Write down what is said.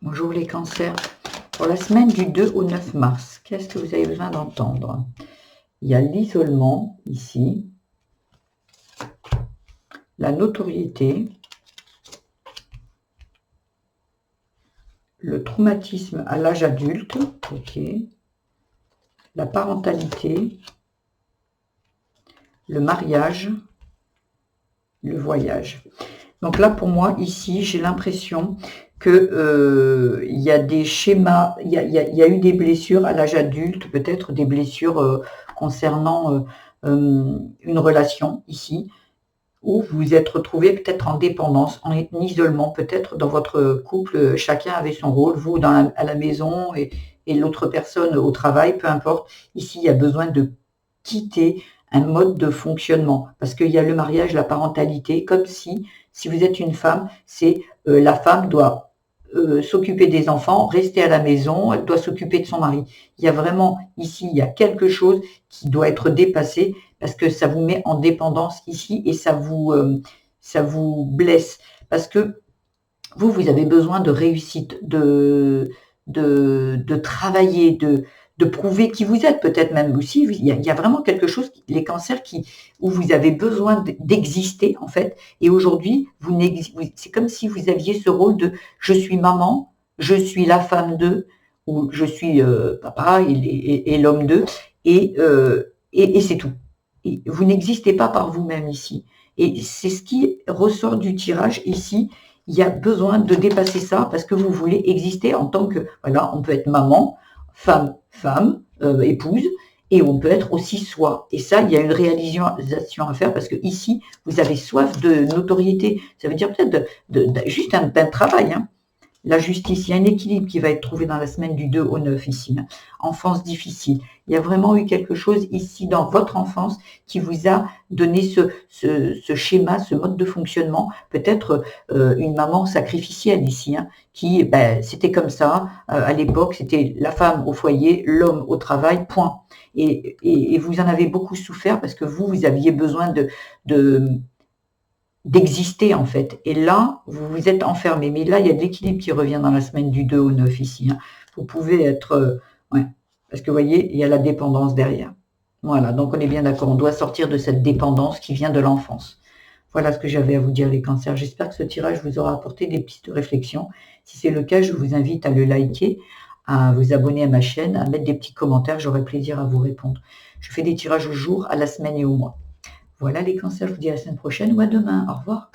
Bonjour les cancers. Pour la semaine du 2 au 9 mars, qu'est-ce que vous avez besoin d'entendre? Il y a l'isolement ici, la notoriété, le traumatisme à l'âge adulte, ok, la parentalité, le mariage, le voyage. Donc là, pour moi, ici, j'ai l'impression que il y a des schémas, il y a eu des blessures à l'âge adulte, peut-être des blessures concernant une relation ici, où vous vous êtes retrouvé peut-être en dépendance, en isolement, peut-être dans votre couple, chacun avait son rôle, vous à la maison et l'autre personne au travail, peu importe. Ici, il y a besoin de quitter un mode de fonctionnement, parce qu'il y a le mariage, la parentalité, comme si vous êtes une femme, c'est la femme doit s'occuper des enfants, rester à la maison, elle doit s'occuper de son mari. Il y a vraiment ici, il y a quelque chose qui doit être dépassé parce que ça vous met en dépendance ici et ça vous blesse. Parce que vous avez besoin de réussite, de travailler, de prouver qui vous êtes, peut-être même aussi. Il y a vraiment quelque chose, les cancers, où vous avez besoin d'exister, en fait. Et aujourd'hui, c'est comme si vous aviez ce rôle de je suis maman, je suis la femme d'eux, ou je suis papa et l'homme d'eux, et c'est tout. Et vous n'existez pas par vous-même ici. Et c'est ce qui ressort du tirage ici. Il y a besoin de dépasser ça parce que vous voulez exister en tant que, voilà, on peut être maman, femme, épouse, et on peut être aussi soi. Et ça, il y a une réalisation à faire parce que ici, vous avez soif de notoriété. Ça veut dire peut-être juste un travail, hein. La justice, il y a un équilibre qui va être trouvé dans la semaine du 2 au 9 ici. Hein. Enfance difficile. Il y a vraiment eu quelque chose ici dans votre enfance qui vous a donné ce schéma, ce mode de fonctionnement. Peut-être une maman sacrificielle ici, hein, qui, c'était comme ça. À l'époque, c'était la femme au foyer, l'homme au travail, point. Et vous en avez beaucoup souffert parce que vous aviez besoin d'exister en fait. Et là, vous vous êtes enfermé. Mais là, il y a de l'équilibre qui revient dans la semaine du 2 au 9 ici. Hein. Vous pouvez être... ouais. Parce que vous voyez, il y a la dépendance derrière. Voilà, donc on est bien d'accord. On doit sortir de cette dépendance qui vient de l'enfance. Voilà ce que j'avais à vous dire les cancers. J'espère que ce tirage vous aura apporté des pistes de réflexion. Si c'est le cas, je vous invite à le liker, à vous abonner à ma chaîne, à mettre des petits commentaires. J'aurai plaisir à vous répondre. Je fais des tirages au jour, à la semaine et au mois. Voilà les cancers, je vous dis à la semaine prochaine ou à demain. Au revoir.